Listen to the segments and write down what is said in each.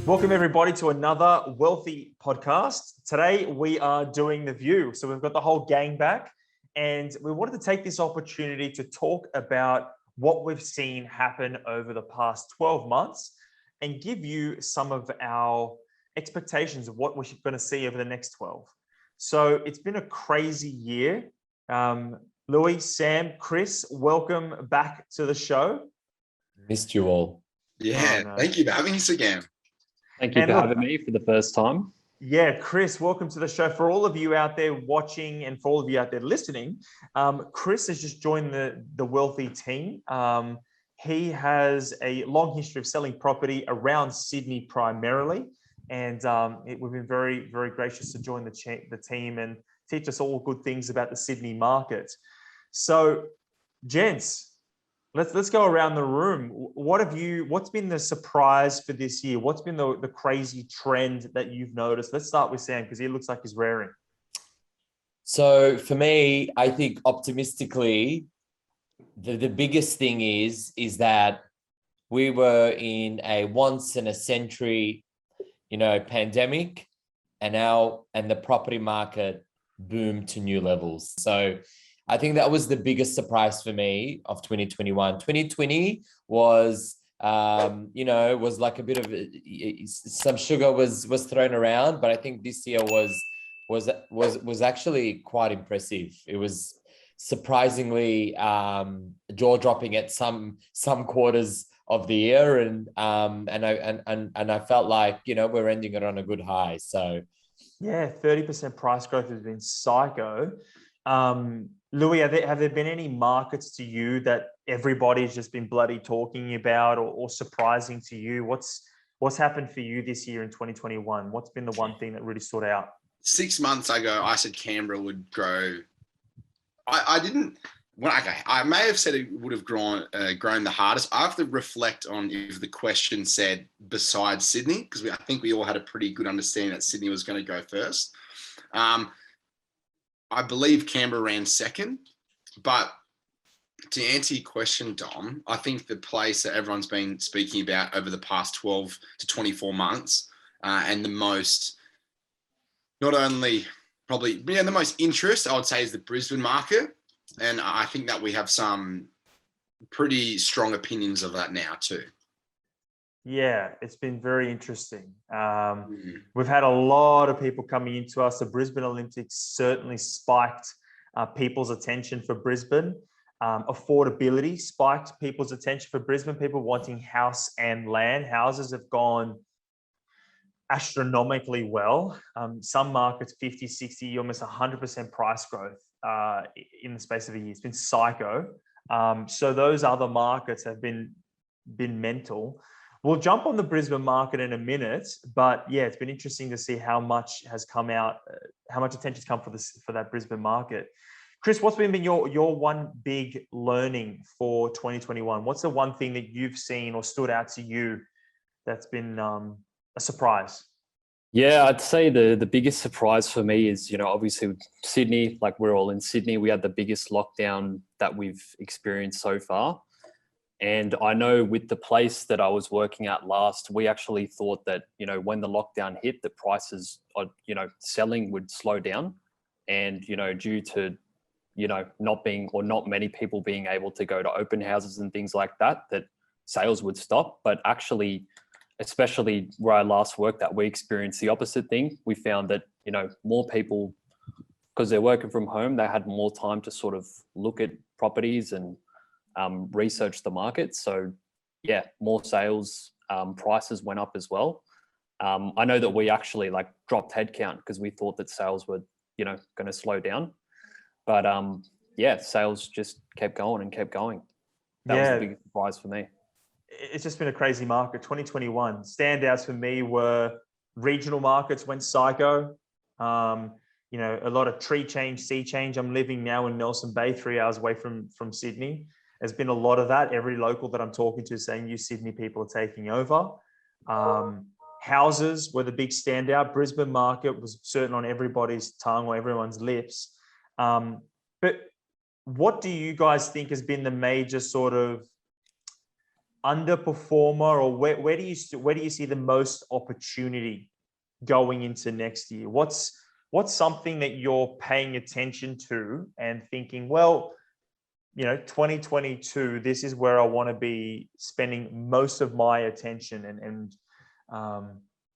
Welcome everybody to another Wealthi podcast. Today we are doing the view. So we've got the whole gang back and we wanted to take this opportunity to talk about what we've seen happen over the past 12 months and give you some of our expectations of what we're going to see over the next 12. So it's been a crazy year. Louis, Sam, Chris, welcome back to the show. Missed you all. Yeah, Oh, no. Thank you for having us again. Thank you for having me for the first time. Yeah, Chris, welcome to the show. For all of you out there watching and for all of you out there listening, Chris has just joined the Wealthi team. He has a long history of selling property around Sydney primarily. And we've been very, very gracious to join the team and teach us all good things about the Sydney market. So, gents, let's go around the room. What's been the surprise for this year? What's been the crazy trend that you've noticed? Let's start with Sam because he looks like he's raring. So for me, I think optimistically, the biggest thing is that we were in a once in a century, pandemic, and the property market boomed to new levels. So I think that was the biggest surprise for me of 2021. 2020 was, was like a bit of some sugar was thrown around, but I think this year was actually quite impressive. It was surprisingly jaw dropping at some quarters of the year, and I felt like we're ending it on a good high. So yeah, 30% price growth has been psycho. Louis, have there been any markets to you that everybody's just been bloody talking about or surprising to you? What's happened for you this year in 2021? What's been the one thing that really stood out? 6 months ago, I said Canberra would grow. I didn't. Well, okay, I may have said it would have grown the hardest. I have to reflect on if the question said besides Sydney, because I think we all had a pretty good understanding that Sydney was going to go first. I believe Canberra ran second, but to answer your question, Dom, I think the place that everyone's been speaking about over the past 12 to 24 months and the most, not only probably, the most interest, I would say, is the Brisbane market. And I think that we have some pretty strong opinions of that now too. Yeah, it's been very interesting. We've had a lot of people coming into us. The Brisbane Olympics certainly spiked people's attention for Brisbane. Affordability spiked people's attention for Brisbane. People wanting house and land. Houses have gone astronomically well. Some markets, 50, 60, almost 100% price growth in the space of a year. It's been psycho. So those other markets have been mental. We'll jump on the Brisbane market in a minute, but yeah, it's been interesting to see how much has come out, how much attention's come for that Brisbane market. Chris, what's been your one big learning for 2021? What's the one thing that you've seen or stood out to you that's been a surprise? Yeah, I'd say the biggest surprise for me is, obviously Sydney, like we're all in Sydney, we had the biggest lockdown that we've experienced so far. And I know with the place that I was working at last, we actually thought that, when the lockdown hit, the prices, selling would slow down. And, due to, not many people being able to go to open houses and things like that sales would stop. But actually, especially where I last worked at, we experienced the opposite thing. We found that, more people, because they're working from home, they had more time to sort of look at properties and research the market. So yeah, more sales, prices went up as well. I know that we actually dropped headcount because we thought that sales were, going to slow down. But sales just kept going and kept going. That was the biggest surprise for me. It's just been a crazy market. 2021 standouts for me were regional markets went psycho. A lot of tree change, sea change. I'm living now in Nelson Bay, 3 hours away from Sydney. There's been a lot of that. Every local that I'm talking to is saying new Sydney people are taking over. Houses were the big standout. Brisbane market was certainly on everybody's tongue or everyone's lips. But what do you guys think has been the major sort of underperformer, or where do you see the most opportunity going into next year? What's something that you're paying attention to and thinking, well, 2022, this is where I want to be spending most of my attention, and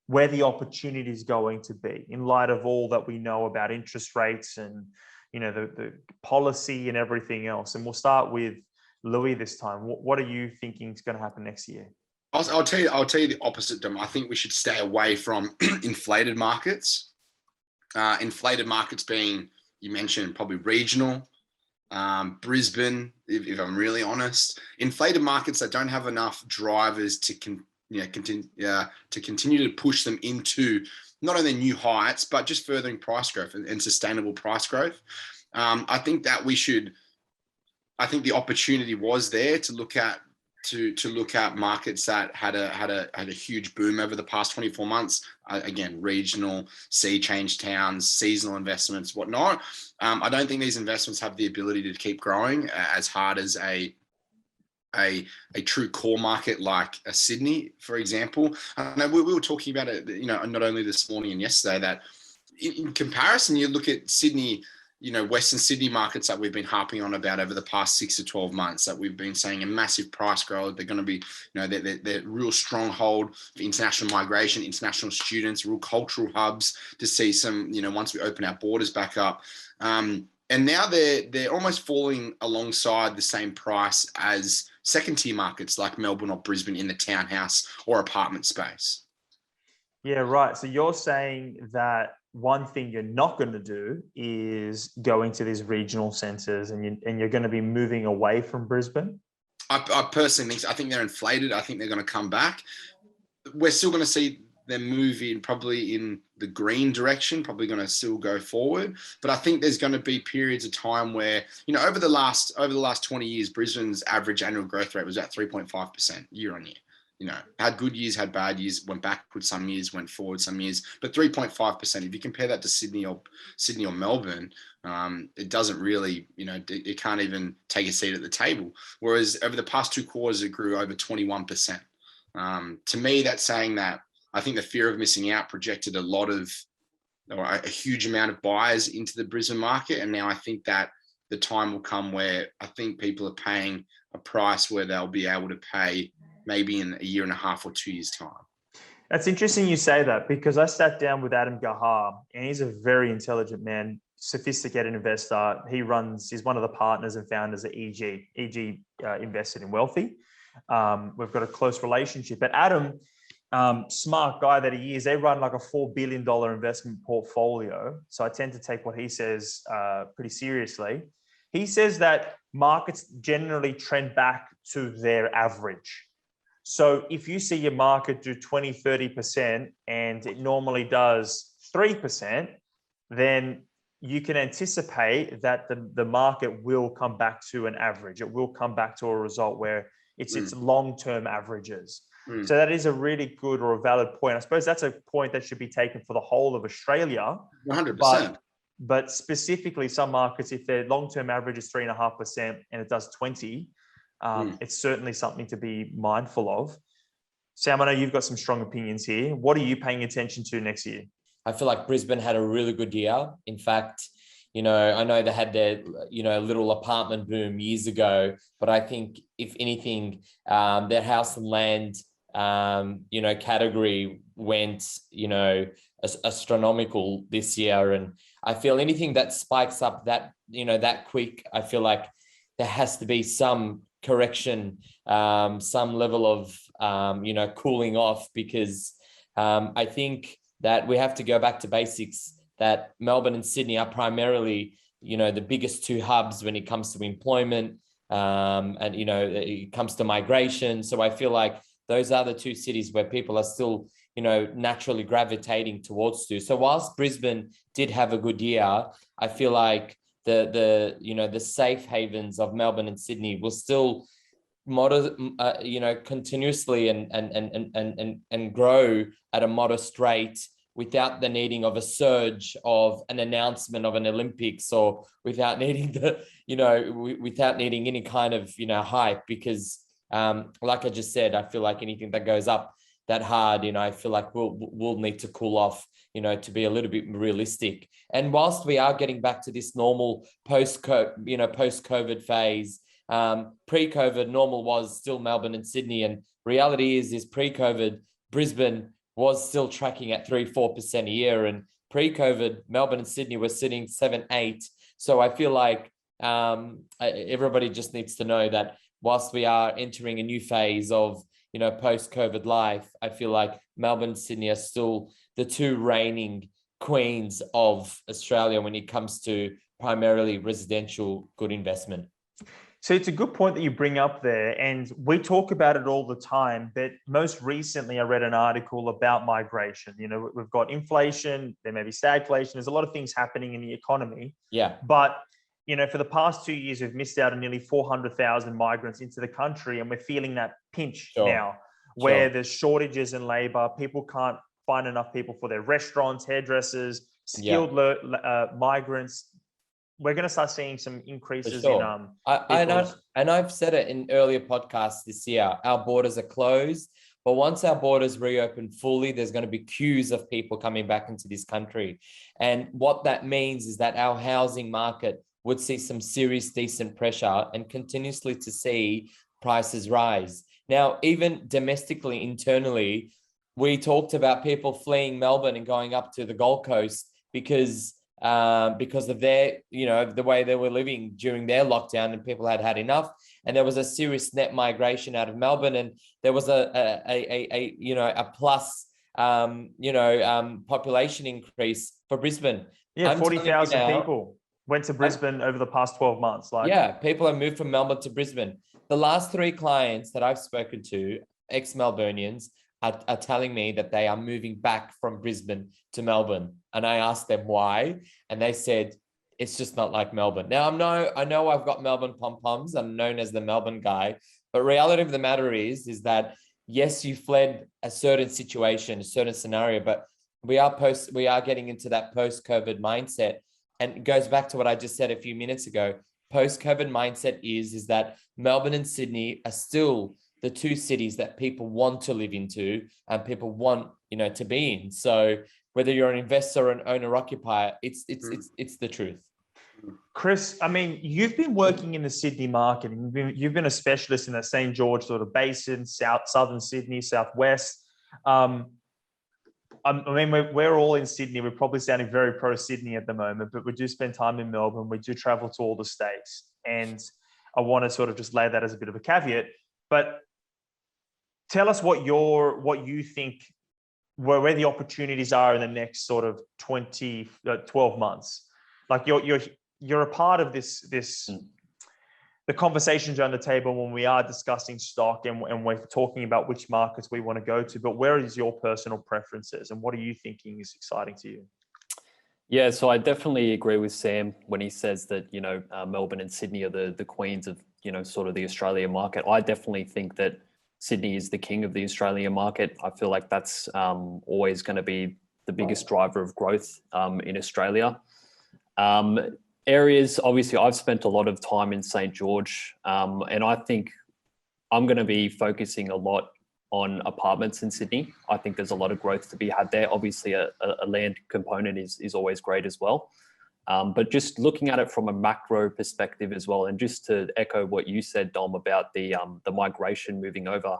where the opportunity is going to be in light of all that we know about interest rates and the policy and everything else. And we'll start with Louis this time. What are you thinking is going to happen next year? I'll tell you the opposite, Dom. I think we should stay away from inflated markets. Inflated markets being, you mentioned, probably regional, Brisbane, if I'm really honest. Inflated markets that don't have enough drivers to continue to push them into not only new heights, but just furthering price growth and sustainable price growth. I think the opportunity was there to look at markets that had a huge boom over the past 24 months. Again, regional, sea change towns, seasonal investments, whatnot. I don't think these investments have the ability to keep growing as hard as a true core market like a Sydney, for example. I know we were talking about it, not only this morning and yesterday, that in comparison, you look at Sydney, Western Sydney markets that we've been harping on about over the past 6 to 12 months, that we've been saying a massive price growth. They're going to be, they're real stronghold for international migration, international students, real cultural hubs to see some, once we open our borders back up. And now they're almost falling alongside the same price as second tier markets like Melbourne or Brisbane in the townhouse or apartment space. Yeah, right. So you're saying that one thing you're not going to do is go into these regional centres, and you're going to be moving away from Brisbane? I personally think so. I think they're inflated. I think they're going to come back. We're still going to see them move in probably in the green direction, probably going to still go forward. But I think there's going to be periods of time where, over the last 20 years, Brisbane's average annual growth rate was at 3.5% year on year. Had good years, had bad years, went backward some years, went forward some years, but 3.5%. If you compare that to Sydney or Melbourne, it doesn't really, it can't even take a seat at the table. Whereas over the past 2 quarters, it grew over 21%. To me, that's saying that I think the fear of missing out projected a huge amount of buyers into the Brisbane market. And now I think that the time will come where I think people are paying a price where they'll be able to pay maybe in a year and a half or 2 years' time. That's interesting you say that, because I sat down with Adam Gahar, and he's a very intelligent man, sophisticated investor. He's one of the partners and founders at EG. EG invested in Wealthi. We've got a close relationship. But Adam, smart guy that he is, they run like a $4 billion investment portfolio. So I tend to take what he says pretty seriously. He says that markets generally trend back to their average. So if you see your market do 20, 30%, and it normally does 3%, then you can anticipate that the market will come back to an average. It will come back to a result where it's its long-term averages. So that is a really good or a valid point. I suppose that's a point that should be taken for the whole of Australia. 100%. But specifically, some markets, if their long-term average is 3.5% and it does 20%, it's certainly something to be mindful of. Sam, I know you've got some strong opinions here. What are you paying attention to next year? I feel like Brisbane had a really good year. In fact, I know they had their, little apartment boom years ago, but I think if anything, their house and land, category went, astronomical this year. And I feel anything that spikes up that, that quick, I feel like there has to be some correction, some level of, cooling off, because I think that we have to go back to basics, that Melbourne and Sydney are primarily, the biggest 2 hubs when it comes to employment, and, it comes to migration. So I feel like those are the 2 cities where people are still, naturally gravitating towards to. So whilst Brisbane did have a good year, I feel like the safe havens of Melbourne and Sydney will still continuously and grow at a modest rate, without the needing of a surge of an announcement of an Olympics, or without needing without needing any kind of, hype, because like I just said, I feel like anything that goes up that hard, I feel like we'll need to cool off, to be a little bit realistic. And whilst we are getting back to this normal post-COVID phase, pre-COVID normal was still Melbourne and Sydney, and reality is pre-COVID Brisbane was still tracking at 3-4% a year, and pre-COVID Melbourne and Sydney were sitting 7-8. So I feel like everybody just needs to know that whilst we are entering a new phase of post-COVID life, I feel like Melbourne and Sydney are still the two reigning queens of Australia when it comes to primarily residential good investment. So it's a good point that you bring up there, and we talk about it all the time. But most recently, I read an article about migration. We've got inflation, there may be stagflation. There's a lot of things happening in the economy. Yeah. But for the past 2 years, we've missed out on nearly 400,000 migrants into the country, and we're feeling that pinch now, where there's shortages in labor. People can't find enough people for their restaurants, hairdressers, skilled migrants. We're going to start seeing some increases in and I've said it in earlier podcasts this year. Our borders are closed, but once our borders reopen fully, there's going to be queues of people coming back into this country. And what that means is that our housing market would see some serious decent pressure and continuously to see prices rise. Now, even domestically, internally, we talked about people fleeing Melbourne and going up to the Gold Coast because of their, the way they were living during their lockdown, and people had enough. And there was a serious net migration out of Melbourne, and there was a plus, population increase for Brisbane. Yeah, 40,000 people went to Brisbane over the past 12 months. People have moved from Melbourne to Brisbane. The last 3 clients that I've spoken to, ex-Melburnians, are telling me that they are moving back from Brisbane to Melbourne. And I asked them why, and they said, it's just not like Melbourne. Now, I know I've got Melbourne pom-poms. I'm known as the Melbourne guy, but reality of the matter is that, yes, you fled a certain situation, a certain scenario, but we are getting into that post-COVID mindset. And it goes back to what I just said a few minutes ago. Post-COVID mindset is that Melbourne and Sydney are still the 2 cities that people want to live into and people want, to be in. So whether you're an investor or an owner-occupier, it's the truth. Chris, I mean, you've been working in the Sydney market, and you've been a specialist in that St. George sort of basin, southern Sydney, southwest. I mean, we're all in Sydney. We're probably sounding very pro-Sydney at the moment, but we do spend time in Melbourne. We do travel to all the states. And I want to sort of just lay that as a bit of a caveat. But tell us what you think, where the opportunities are in the next sort of 12 months. Like you're a part of this the conversations around the table when we are discussing stock and we're talking about which markets we want to go to, but where is your personal preferences and what are you thinking is exciting to you? Yeah, so I definitely agree with Sam when he says that, Melbourne and Sydney are the queens of, sort of the Australian market. I definitely think that Sydney is the king of the Australian market. I feel like that's always going to be the biggest driver of growth in Australia. Areas, obviously, I've spent a lot of time in St. George, and I think I'm going to be focusing a lot on apartments in Sydney. I think there's a lot of growth to be had there. Obviously, a land component is always great as well. But just looking at it from a macro perspective as well, and just to echo what you said, Dom, about the migration moving over,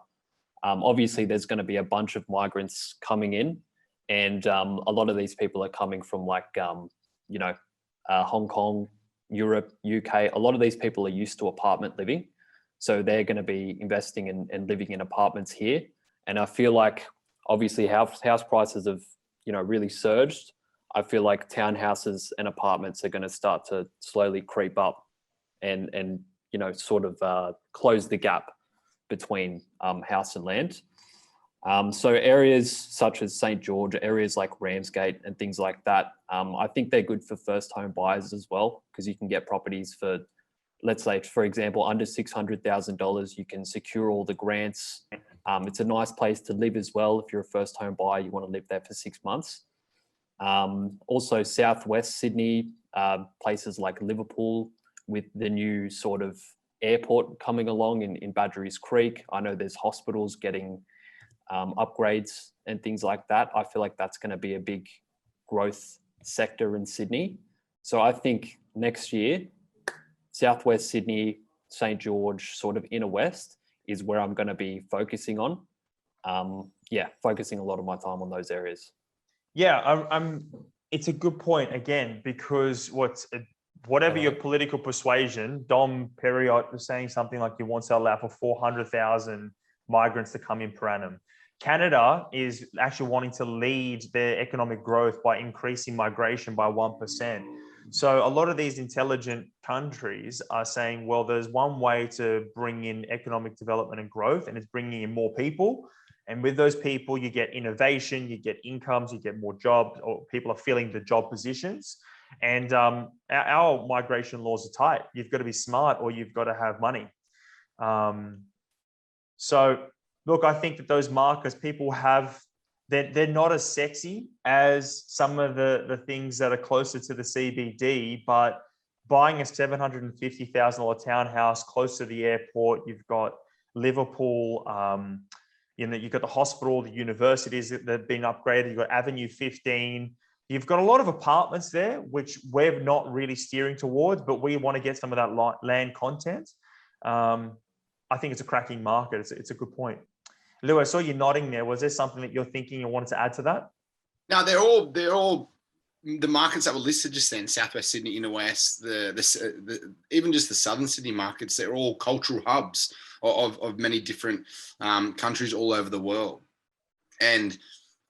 obviously there's going to be a bunch of migrants coming in, and a lot of these people are coming from Hong Kong, Europe, UK. A lot of these people are used to apartment living, so they're going to be investing and living in apartments here. And I feel like obviously house prices have really surged. I feel like townhouses and apartments are going to start to slowly creep up and sort of close the gap between house and land. So areas such as St. George, areas like Ramsgate and things like that, I think they're good for first home buyers as well, because you can get properties for, let's say, for example, under $600,000. You can secure all the grants. It's a nice place to live as well. If you're a first home buyer, you want to live there for 6 months. Also southwest Sydney, places like Liverpool with the new sort of airport coming along in Badgerys Creek. I know there's hospitals getting upgrades and things like that. I feel like that's going to be a big growth sector in Sydney. So I think next year, Southwest Sydney, St. George, sort of inner west is where I'm going to be focusing on. Focusing a lot of my time on those areas. Yeah, it's a good point again, because whatever your political persuasion, Dom Perriott was saying something like he wants to allow for 400,000 migrants to come in per annum. Canada is actually wanting to lead their economic growth by increasing migration by 1%. So a lot of these intelligent countries are saying, well, there's one way to bring in economic development and growth, and it's bringing in more people. And with those people, you get innovation, you get incomes, you get more jobs, or people are filling the job positions. And our migration laws are tight. You've got to be smart, or you've got to have money. So look, I think that those markers people have, they're not as sexy as some of the things that are closer to the CBD, but buying a $750,000 townhouse close to the airport, you've got Liverpool, you've got the hospital, the universities that have been upgraded, you've got Avenue 15, you've got a lot of apartments there, which we're not really steering towards, but we want to get some of that land content. I think it's a cracking market. It's a good point. Lou, I saw you nodding there. Was there something that you're thinking you wanted to add to that? No, they're all the markets that were listed just then: Southwest Sydney, Inner West, even just the Southern Sydney markets. They're all cultural hubs of many different countries all over the world. And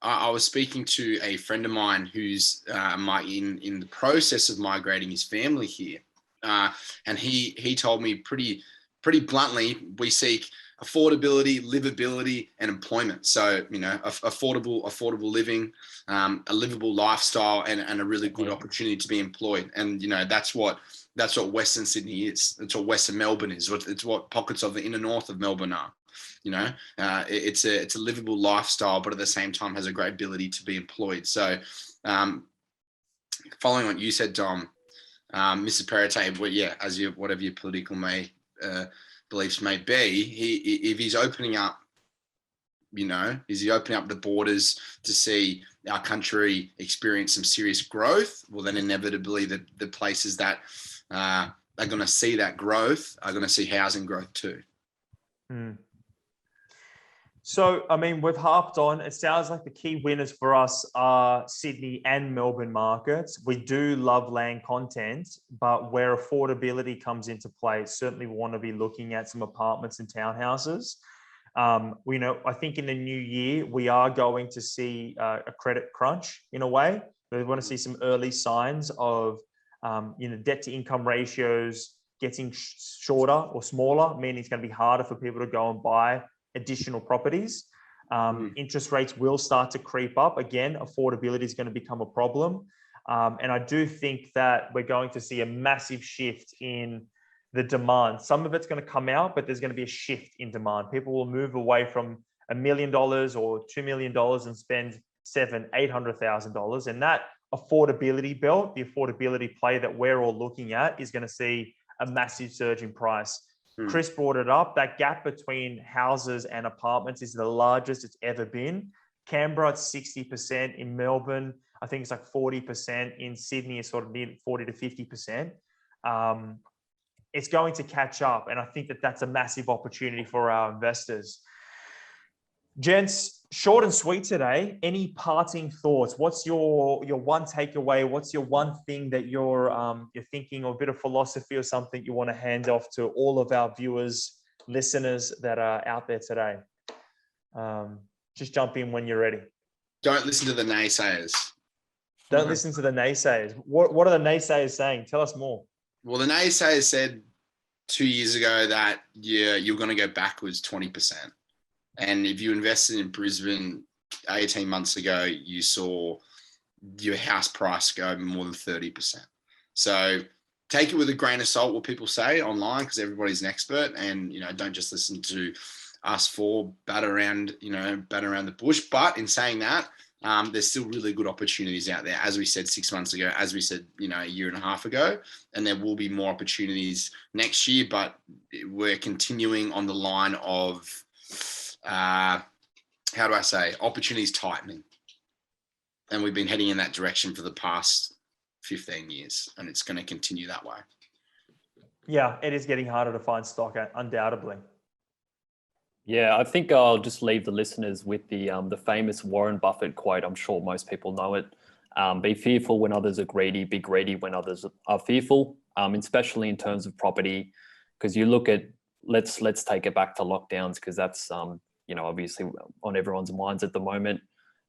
I was speaking to a friend of mine who's in the process of migrating his family here, and he told me pretty bluntly, we seek affordability, livability, and employment. So, affordable living, a livable lifestyle, and a really good opportunity to be employed. And, that's what Western Sydney is. It's what Western Melbourne is. It's what pockets of the inner north of Melbourne are. It's a livable lifestyle, but at the same time has a great ability to be employed. So, following what you said, Dom, Mr. Perrottet, whatever your political beliefs may be, if he's opening up, is he opening up the borders to see our country experience some serious growth? Well, then inevitably the places that are going to see that growth are going to see housing growth too. So, we've harped on, it sounds like the key winners for us are Sydney and Melbourne markets. We do love land content, but where affordability comes into play, certainly we want to be looking at some apartments and townhouses. I think in the new year, we are going to see a credit crunch in a way. We want to see some early signs of, debt to income ratios getting shorter or smaller, meaning it's going to be harder for people to go and buy additional properties. Interest rates will start to creep up. Again, affordability is going to become a problem. And I do think that we're going to see a massive shift in the demand. Some of it's going to come out, but there's going to be a shift in demand. People will move away from $1 million or $2 million and spend $700,000-$800,000. And that affordability belt, the affordability play that we're all looking at, is going to see a massive surge in price. Chris brought it up. That gap between houses and apartments is the largest it's ever been. Canberra, it's 60%. In Melbourne, I think it's like 40%. In Sydney, it's sort of near 40 to 50%. It's going to catch up. And I think that that's a massive opportunity for our investors. Gents, short and sweet today. Any parting thoughts? What's your one takeaway? What's your one thing that you're thinking, or a bit of philosophy or something you want to hand off to all of our viewers, listeners that are out there today? Just jump in when you're ready. Don't listen to the naysayers. Don't listen to the naysayers. What are the naysayers saying? Tell us more. Well, the naysayers said 2 years ago that you're going to go backwards 20%. And if you invested in Brisbane 18 months ago, you saw your house price go more than 30%. So take it with a grain of salt, what people say online, because everybody's an expert, and, don't just listen to us bat around the bush. But in saying that, there's still really good opportunities out there. As we said 6 months ago, as we said, a year and a half ago, and there will be more opportunities next year, but we're continuing on the line of, opportunities tightening. And we've been heading in that direction for the past 15 years, and it's going to continue that way. Yeah, it is getting harder to find stock, undoubtedly. Yeah, I think I'll just leave the listeners with the famous Warren Buffett quote. I'm sure most people know it. Be fearful when others are greedy. Be greedy when others are fearful. Especially in terms of property, because you look at let's take it back to lockdowns, because that's obviously on everyone's minds at the moment.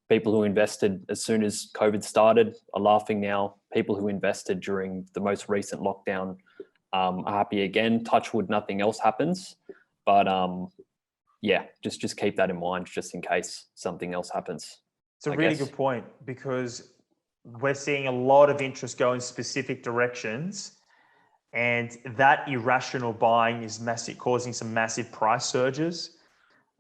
People who invested as soon as COVID started are laughing now. People who invested during the most recent lockdown are happy again. Touch wood, nothing else happens. But yeah, just keep that in mind, just in case something else happens. It's a really good point, because we're seeing a lot of interest go in specific directions, and that irrational buying is causing some massive price surges.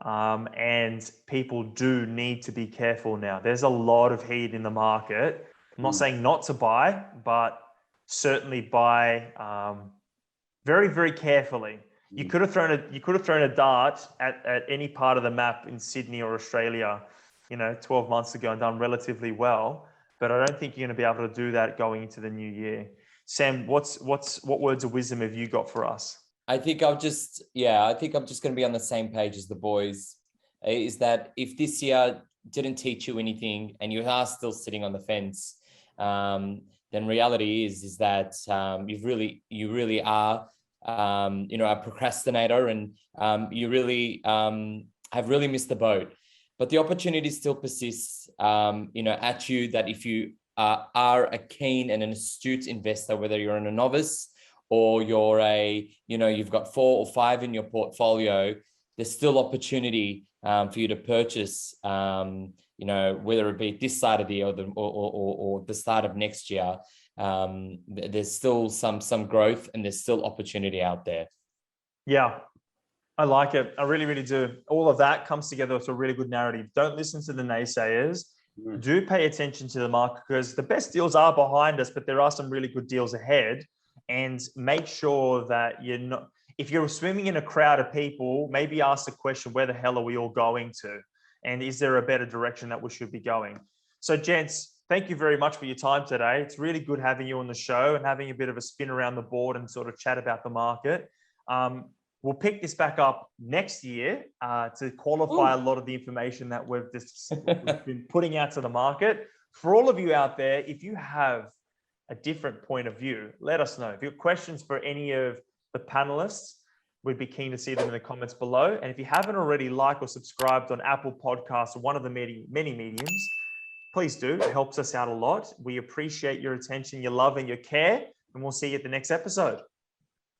And people do need to be careful now. There's a lot of heat in the market. I'm not saying not to buy, but certainly buy very, very carefully. You could have thrown a dart at any part of the map in Sydney or Australia, 12 months ago, and done relatively well. But I don't think you're going to be able to do that going into the new year. Sam, what words of wisdom have you got for us? I think I'm just going to be on the same page as the boys. Is that if this year didn't teach you anything and you are still sitting on the fence, then reality is that you really are a procrastinator, and you really have really missed the boat. But the opportunity still persists, at you, that if you are a keen and an astute investor, whether you're a novice or you're you've got 4 or 5 in your portfolio, there's still opportunity for you to purchase, whether it be this side of the year or the start of next year. There's still some growth, and there's still opportunity out there. Yeah, I like it. I really, really do. All of that comes together with a really good narrative. Don't listen to the naysayers. Do pay attention to the market, because the best deals are behind us, but there are some really good deals ahead. And make sure that if you're swimming in a crowd of people, maybe ask the question, where the hell are we all going to? And is there a better direction that we should be going? So, gents, thank you very much for your time today. It's really good having you on the show and having a bit of a spin around the board and sort of chat about the market. We'll pick this back up next year to qualify a lot of the information that we've been putting out to the market. For all of you out there, if you have a different point of view, let us know. If you have questions for any of the panelists, we'd be keen to see them in the comments below. And if you haven't already liked or subscribed on Apple Podcasts or one of the many mediums, please do. It helps us out a lot. We appreciate your attention, your love, and your care. And we'll see you at the next episode.